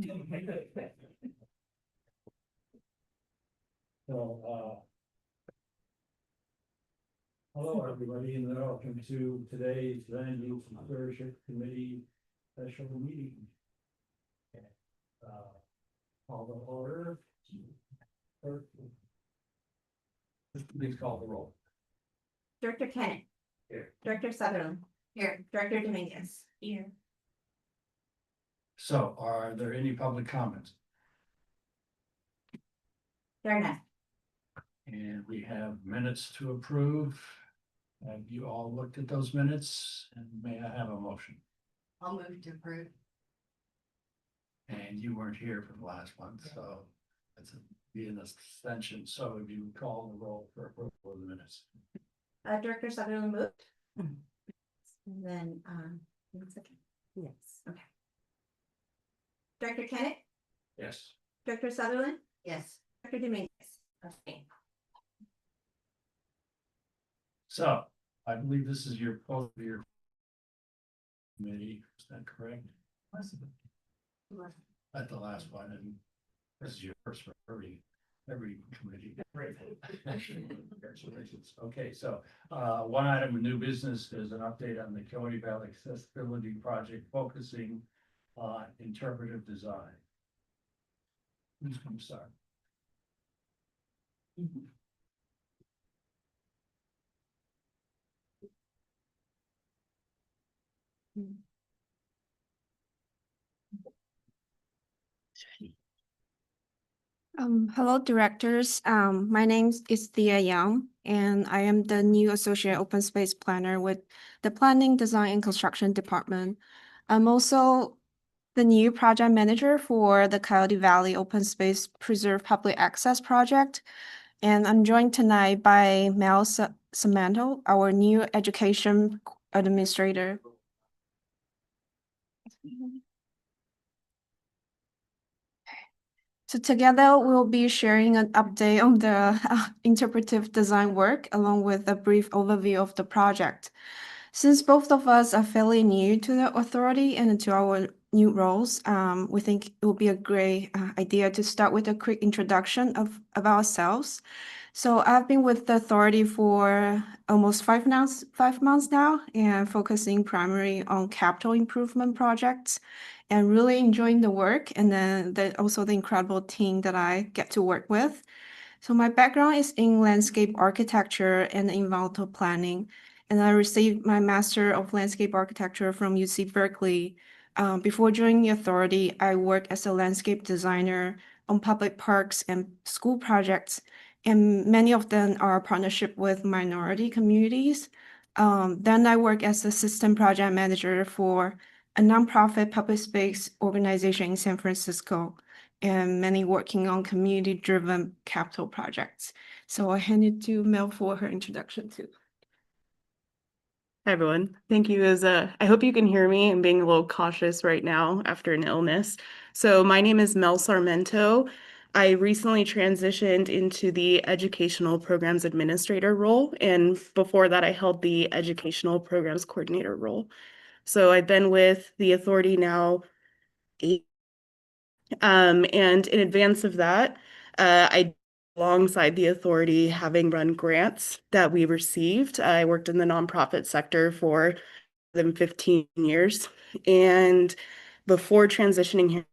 So, hello, everybody, and welcome to today's Land Use and Stewardship Committee special meeting. Call the order. Please call the roll. Director Kennett. Here. Director Sutherland. Here. Director Dominguez. Here. So, are there any public comments? There are none. And we have minutes to approve. Have you all looked at those minutes? And may I have a motion? I'll move to approve. And you weren't here for the last one, so that's be an extension. So if you call the roll for approval of the minutes. Director Sutherland moved. And then, 1 second. Yes. Okay. Director Kennett. Yes. Director Sutherland. Yes. Director Dominguez. Okay. So I believe this is your committee, is that correct? At the last one, and this is your first for every committee. Congratulations. Okay, so one item of new business is an update on the Coyote Valley Accessibility Project focusing on interpretive design. Who's going to start? Hello, directors. My name is Thea Young, and I am the new Associate Open Space Planner with the Planning, Design, and Construction Department. I'm also the new Project Manager for the Coyote Valley Open Space Preserve Public Access Project. And I'm joined tonight by Mel Samantha, our new Education Administrator. So together we'll be sharing an update on the interpretive design work along with a brief overview of the project. Since both of us are fairly new to the authority and to our new roles, we think it will be a great idea to start with a quick introduction of ourselves. So I've been with the authority for almost 5 months now and focusing primarily on capital improvement projects and really enjoying the work and then also the incredible team that I get to work with. So my background is in landscape architecture and environmental planning, and I received my Master of Landscape Architecture from UC Berkeley. Before joining the authority, I worked as a landscape designer on public parks and school projects, and many of them are a partnership with minority communities. Then I work as assistant project manager for a nonprofit public space organization in San Francisco, and many working on community-driven capital projects. So I hand it to Mel for her introduction too. Hi, everyone. Thank you. I hope you can hear me. I'm being a little cautious right now after an illness. So my name is Mel Sarmento. I recently transitioned into the Educational Programs Administrator role, and before that, I held the Educational Programs Coordinator role. So I've been with the authority now 8. And in advance of that, I alongside the authority, having run grants that we received. I worked in the nonprofit sector for more than 15 years. And before transitioning here,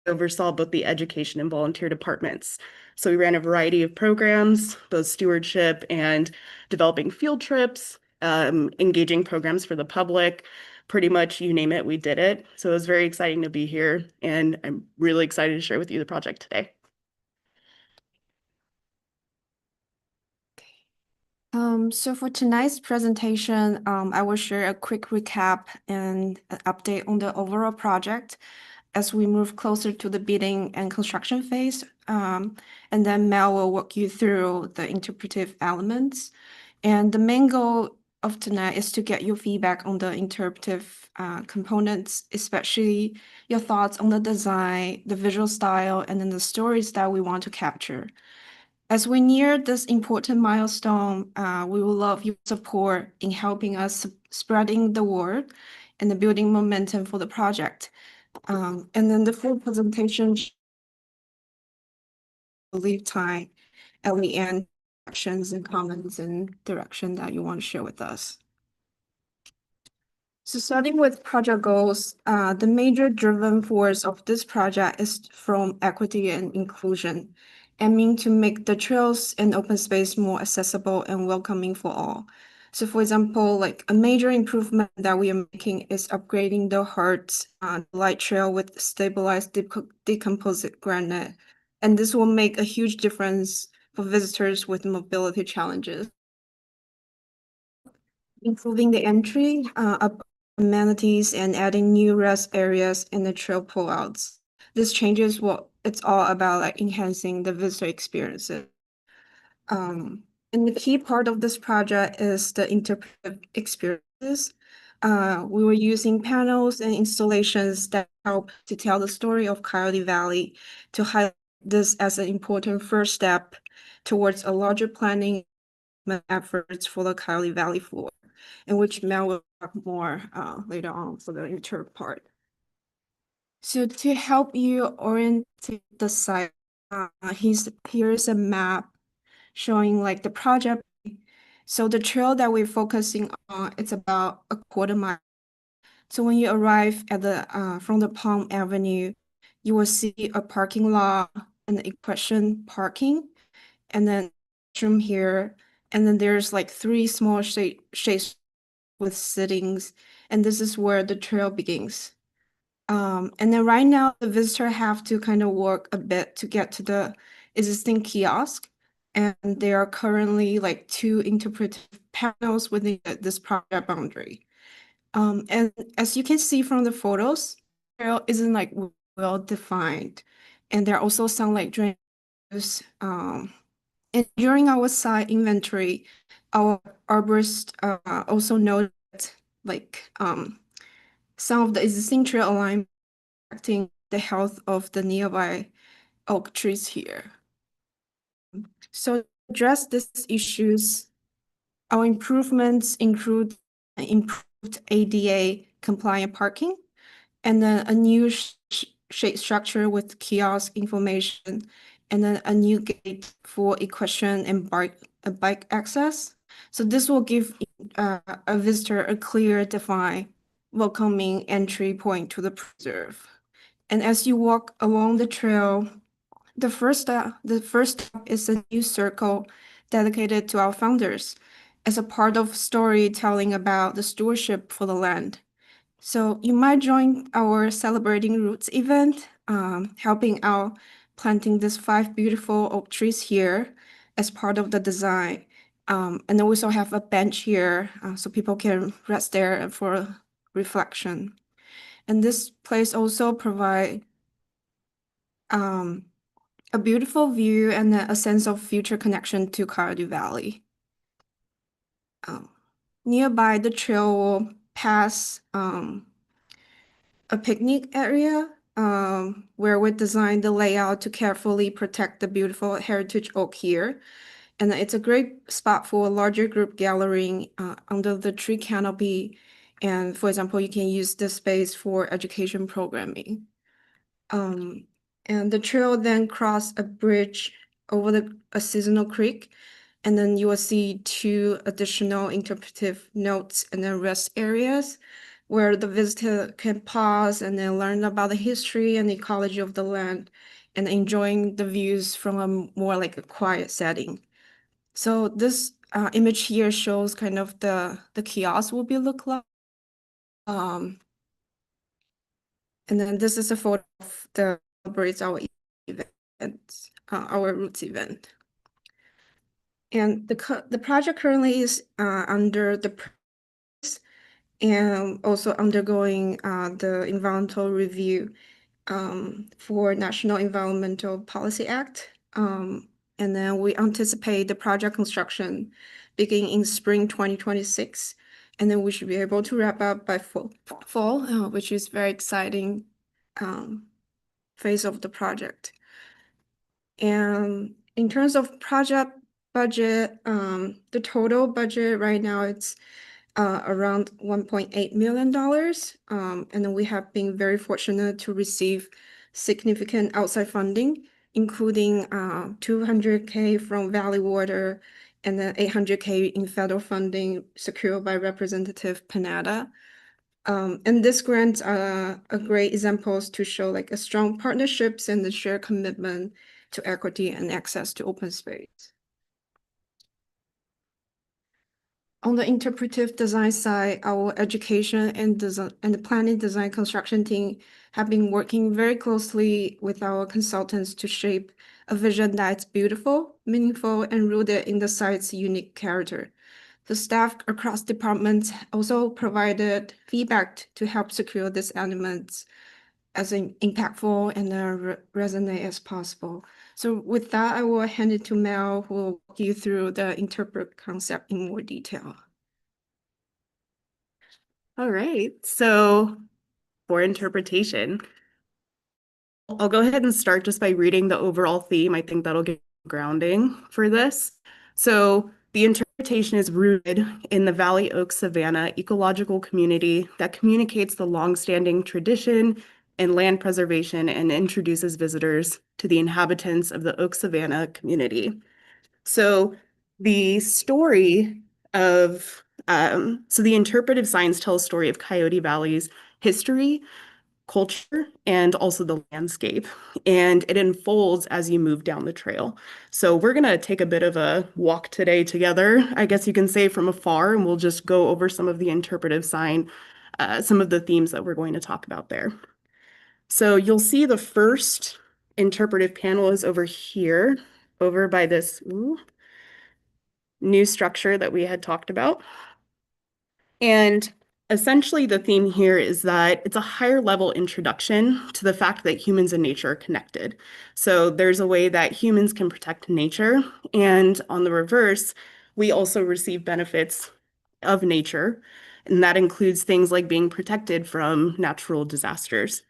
I oversaw both the education and volunteer departments. So we ran a variety of programs, both stewardship and developing field trips, engaging programs for the public. Pretty much you name it, we did it. So it was very exciting to be here. And I'm really excited to share with you the project today. So for tonight's presentation, I will share a quick recap and an update on the overall project as we move closer to the bidding and construction phase. And then Mel will walk you through the interpretive elements. And the main goal of tonight is to get your feedback on the interpretive components, especially your thoughts on the design, the visual style, and then the stories that we want to capture. As we near this important milestone, we will love your support in helping us spreading the word and the building momentum for the project. And then the full presentation leave time at the end, questions and comments and direction that you want to share with us. So starting with project goals, the major driven force of this project is from equity and inclusion, aiming to make the trails and open space more accessible and welcoming for all. So for example, like a major improvement that we are making is upgrading the Hertz light trail with stabilized decomposite granite. And this will make a huge difference for visitors with mobility challenges. Improving the entry, amenities, and adding new rest areas in the trail pullouts. This changes what it's all about, like enhancing the visitor experiences. And the key part of this project is the interpretive experiences. We were using panels and installations that help to tell the story of Coyote Valley to highlight this as an important first step towards a larger planning efforts for the Coyote Valley floor, in which Mel will talk more later on for the inter part. So to help you orient the site, here's a map showing like the project. So the trail that we're focusing on, it's about a quarter mile. So when you arrive at the from the Palm Avenue, you will see a parking lot and the equestrian parking, and then from here, and then there's like 3 small shades with sittings, and this is where the trail begins. And then right now, the visitor have to kind of walk a bit to get to the existing kiosk, and there are currently like 2 interpretive panels within this project boundary. And as you can see from the photos, the trail isn't like well defined, and there are also some like drainages. And during our site inventory, our arborist also noted like some of the existing trail alignment affecting the health of the nearby oak trees here. So to address these issues, our improvements include improved ADA compliant parking, and then a new shade structure with kiosk information, and then a new gate for equestrian and bike access. So this will give a visitor a clear, defined, welcoming entry point to the preserve. And as you walk along the trail, the first stop is a new circle dedicated to our founders as a part of storytelling about the stewardship for the land. So you might join our Celebrating Roots event, helping out planting these 5 beautiful oak trees here as part of the design. And then we also have a bench here so people can rest there for reflection. And this place also provide a beautiful view and a sense of future connection to Coyote Valley. Nearby, the trail will pass a picnic area where we designed the layout to carefully protect the beautiful heritage oak here. And it's a great spot for a larger group gathering under the tree canopy. And for example, you can use this space for education programming. And the trail then cross a bridge over a seasonal creek, and then you will see 2 additional interpretive notes and then rest areas where the visitor can pause and then learn about the history and ecology of the land and enjoying the views from a more like a quiet setting. So this image here shows kind of the kiosk will be look like. And then this is a photo of the celebrates our event, our Roots event. And the project currently is under the and also undergoing the environmental review for National Environmental Policy Act. And then we anticipate the project construction beginning in spring 2026. And then we should be able to wrap up by fall, which is very exciting phase of the project. And in terms of project budget, the total budget right now it's around $1.8 million. And then we have been very fortunate to receive significant outside funding, including $200K from Valley Water and then $800K in federal funding secured by Representative Panetta. And these grants are a great examples to show like a strong partnerships and the shared commitment to equity and access to open space. On the interpretive design side, our education and design and the planning, design, construction team have been working very closely with our consultants to shape a vision that's beautiful, meaningful, and rooted in the site's unique character. The staff across departments also provided feedback to help secure these elements as impactful and resonate as possible. So with that, I will hand it to Mel, who will walk you through the interpret concept in more detail. All right, so for interpretation, I'll go ahead and start just by reading the overall theme. I think that'll get grounding for this. So the interpretation is rooted in the Valley Oak Savannah ecological community that communicates the longstanding tradition and land preservation and introduces visitors to the inhabitants of the Oak Savannah community. So the story of, so the interpretive signs tell a story of Coyote Valley's history, culture, and also the landscape. And it unfolds as you move down the trail. So we're going to take a bit of a walk today together, I guess you can say, from afar, and we'll just go over some of the interpretive sign, some of the themes that we're going to talk about there. So you'll see the first interpretive panel is over here, over by this new structure that we had talked about. And essentially the theme here is that it's a higher level introduction to the fact that humans and nature are connected. So there's a way that humans can protect nature, and on the reverse, we also receive benefits of nature, and that includes things like being protected from natural disasters.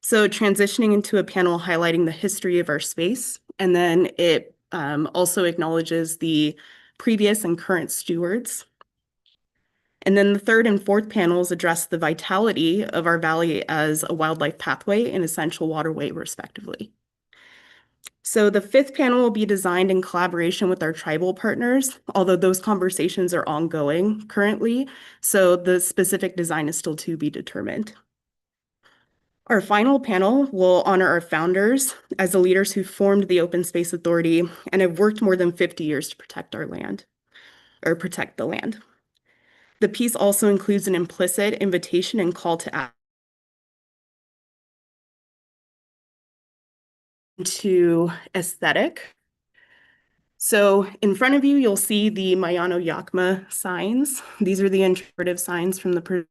So transitioning into a panel highlighting the history of our space, and then it also acknowledges the previous and current stewards. And then the third and fourth panels address the vitality of our valley as a wildlife pathway and essential waterway, respectively. So the fifth panel will be designed in collaboration with our tribal partners, although those conversations are ongoing currently, so the specific design is still to be determined. Our final panel will honor our founders as the leaders who formed the Open Space Authority and have worked more than 50 years to protect our land, or protect the land. The piece also includes an implicit invitation and call to action to aesthetic. So in front of you, you'll see the Mayano Yakma signs. These are the interpretive signs from the,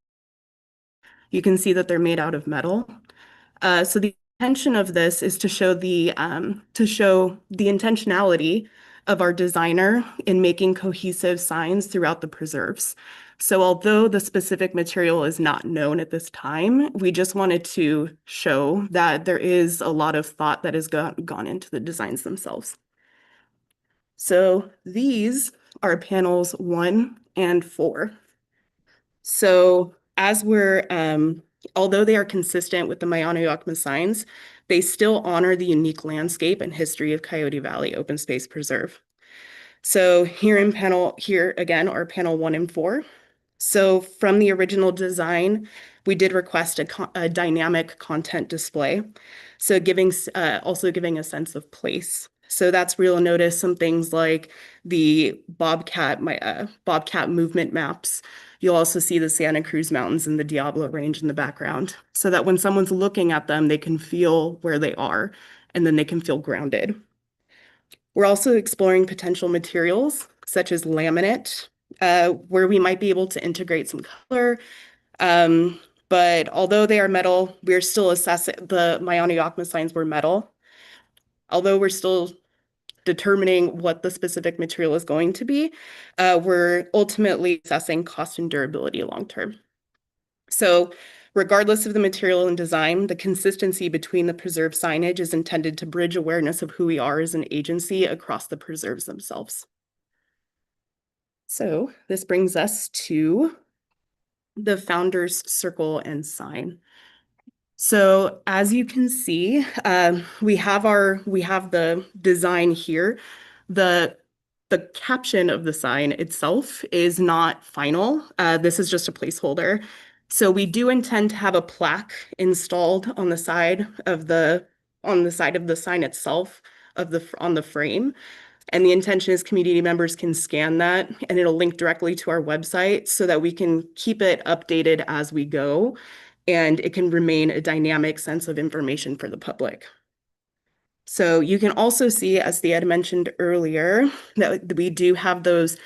you can see that they're made out of metal. So the intention of this is to show the intentionality of our designer in making cohesive signs throughout the preserves. So although the specific material is not known at this time, we just wanted to show that there is a lot of thought that has gone into the designs themselves. So these are panels 1 and 4. So as we're, although they are consistent with the Mayano Yakma signs, they still honor the unique landscape and history of Coyote Valley Open Space Preserve. So here again are panel 1 and 4. So from the original design, we did request a dynamic content display. So also giving a sense of place. So that's where you'll notice some things like the Bobcat movement maps. You'll also see the Santa Cruz Mountains and the Diablo Range in the background, so that when someone's looking at them, they can feel where they are, and then they can feel grounded. We're also exploring potential materials, such as laminate, where we might be able to integrate some color. But although they are metal, we're still assessing, the Mayano Yakma signs were metal. Although we're still determining what the specific material is going to be, we're ultimately assessing cost and durability long-term. So regardless of the material and design, the consistency between the preserve signage is intended to bridge awareness of who we are as an agency across the preserves themselves. So this brings us to the Founders Circle and sign. So as you can see, we have the design here. The caption of the sign itself is not final. This is just a placeholder. So we do intend to have a plaque installed on the side of the sign itself on the frame. And the intention is community members can scan that and it'll link directly to our website so that we can keep it updated as we go. And it can remain a dynamic sense of information for the public. So you can also see, as Thea had mentioned earlier, that we do have those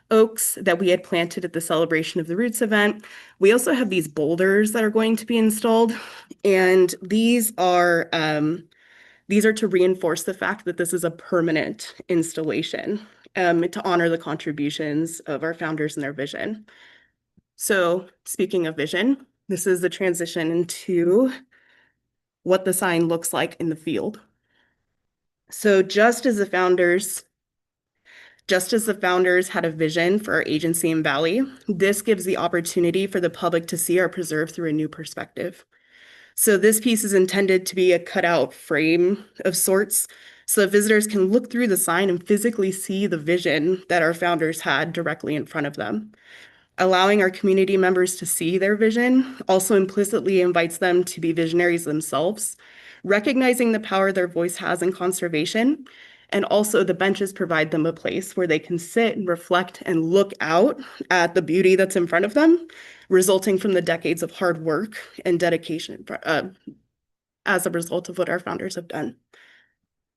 oaks that we had planted at the Celebration of the Roots event. We also have these boulders that are going to be installed, and these are to reinforce the fact that this is a permanent installation, to honor the contributions of our founders and their vision. So speaking of vision, this is the transition into what the sign looks like in the field. So just as the founders had a vision for our agency in Valley, this gives the opportunity for the public to see our preserve through a new perspective. So this piece is intended to be a cutout frame of sorts, so that visitors can look through the sign and physically see the vision that our founders had directly in front of them. Allowing our community members to see their vision also implicitly invites them to be visionaries themselves, recognizing the power their voice has in conservation. And also the benches provide them a place where they can sit and reflect and look out at the beauty that's in front of them, resulting from the decades of hard work and dedication as a result of what our founders have done.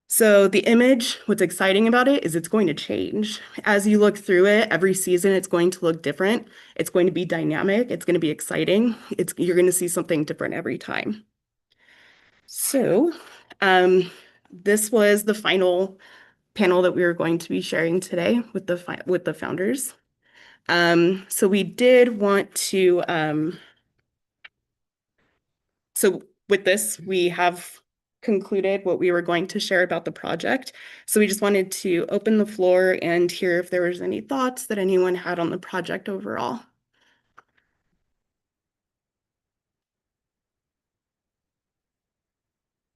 So the image, what's exciting about it is it's going to change. As you look through it, every season it's going to look different. It's going to be dynamic. It's going to be exciting. You're going to see something different every time. So this was the final panel that we were going to be sharing today with the founders. So we did want to, so with this, we have concluded what we were going to share about the project. So we just wanted to open the floor and hear if there was any thoughts that anyone had on the project overall.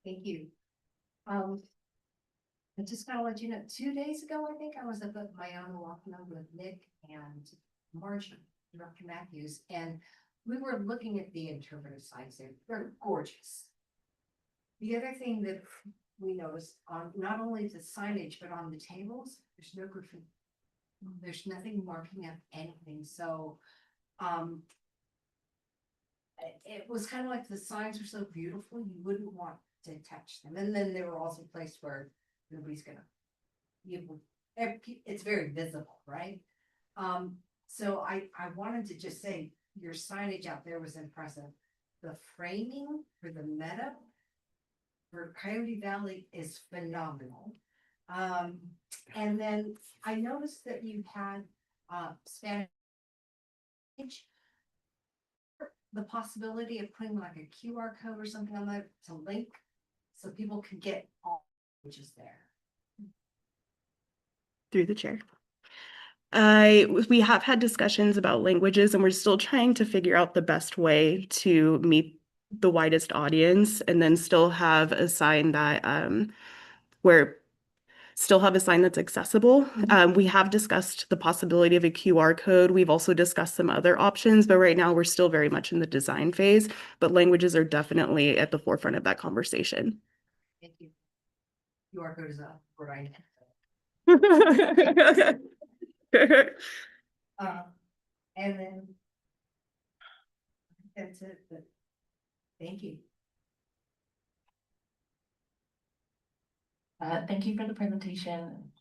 Thank you. I just gotta let you know, 2 days ago, I think I was up at Mayana walking over with Nick and Marcia, Director Matthews, and we were looking at the interpretive signs. They're gorgeous. The other thing that we noticed on not only the signage, but on the tables, there's no graffiti. There's nothing marking up anything, so, it was kind of like the signs were so beautiful, you wouldn't want to touch them. And then they were also placed where nobody's gonna, it's very visible, right? So I wanted to just say, your signage out there was impressive. The framing for the meta for Coyote Valley is phenomenal. And then I noticed that you had, Spanish, the possibility of putting like a QR code or something on that to link so people could get all languages there. Through the chair. We have had discussions about languages and we're still trying to figure out the best way to meet the widest audience and then still have a sign that that's accessible. We have discussed the possibility of a QR code. We've also discussed some other options, but right now we're still very much in the design phase, but languages are definitely at the forefront of that conversation. Thank you. QR code is up, right? And then that's it, but thank you. Thank you for the presentation.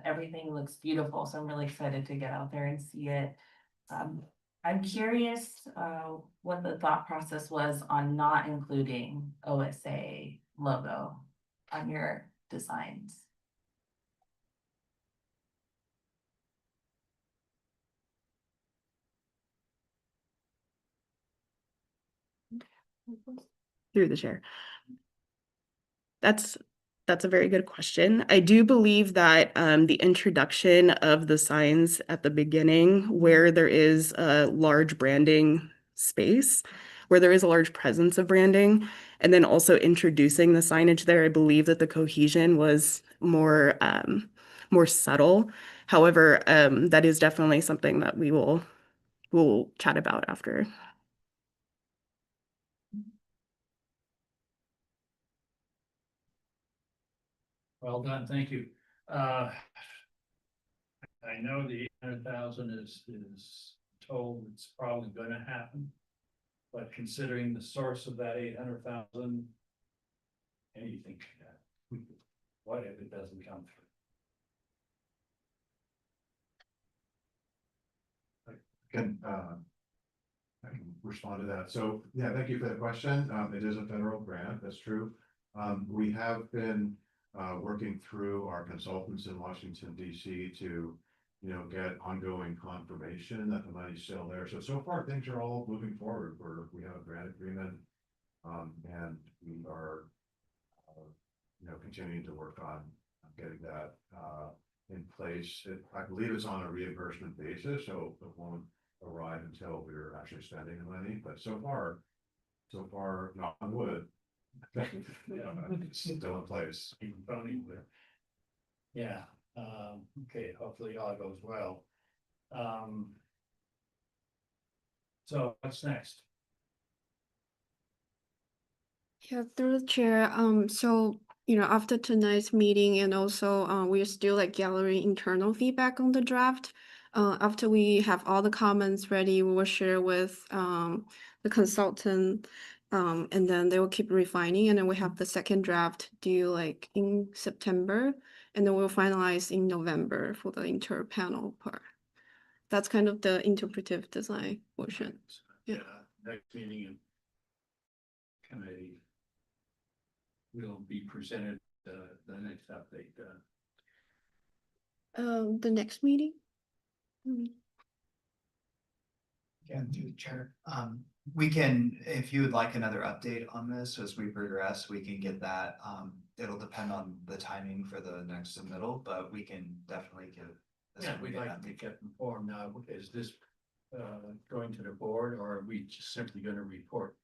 Everything looks beautiful, so I'm really excited to get out there and see it. I'm curious what the thought process was on not including OSA logo on your designs. Through the chair. That's That's a very good question. I do believe that the introduction of the signs at the beginning, where there is a large branding space, where there is a large presence of branding, and then also introducing the signage there, I believe that the cohesion was more subtle. However, that is definitely something that we'll chat about after. Well done, thank you. I know the 800,000 is told it's probably gonna happen. But considering the source of that 800,000. Anything, what if it doesn't come through? I can respond to that. So, yeah, thank you for the question. It is a federal grant, that's true. We have been working through our consultants in Washington DC to, get ongoing confirmation that the money's still there. So far, things are all moving forward. We have a grant agreement. And we are, continuing to work on getting that in place. I believe it's on a reimbursement basis, so it won't arrive until we're actually spending the money, but so far, knock on wood. It's still in place. Yeah, okay, hopefully all goes well. So what's next? Yeah, through the chair, so, after tonight's meeting and also, we're still like gathering internal feedback on the draft. After we have all the comments ready, we will share with, the consultant. And then they will keep refining, and then we have the second draft due like in September. And then we'll finalize in November for the inter-panel part. That's kind of the interpretive design portion. Yeah. Next meeting in committee. Will be presented, the next update, The next meeting? Again, through the chair, we can, if you would like another update on this as we progress, we can get that. It'll depend on the timing for the next submittal, but we can definitely give. yeah, we'd like to get informed now. Is this going to the board, or are we just simply gonna report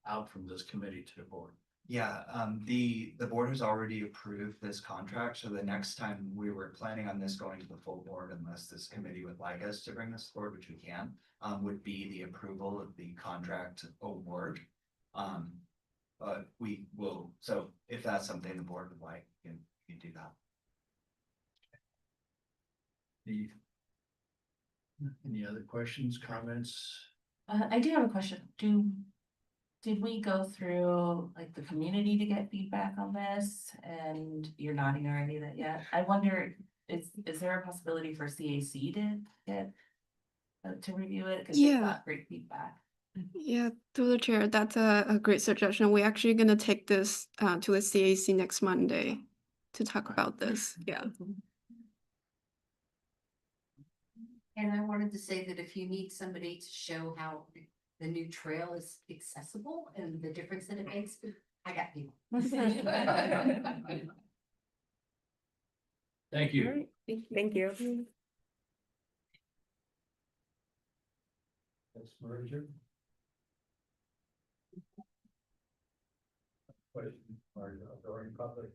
out from this committee to the board? Yeah, the board has already approved this contract, so the next time we were planning on this going to the full board, unless this committee would like us to bring this forward, which we can, would be the approval of the contract award. But we will, so if that's something the board would like, you can do that. Any other questions, comments? I do have a question. Did we go through like the community to get feedback on this? And you're nodding already that yet. I wonder, is there a possibility for CAC to get to review it? Cause Yeah. they got great feedback. Yeah, through the chair, that's a great suggestion. We're actually gonna take this to a CAC next Monday to talk about this. Yeah. And I wanted to say that if you need somebody to show how the new trail is accessible and the difference that it makes, I got people. Thank you. Thank you. That's merger. Question, or during public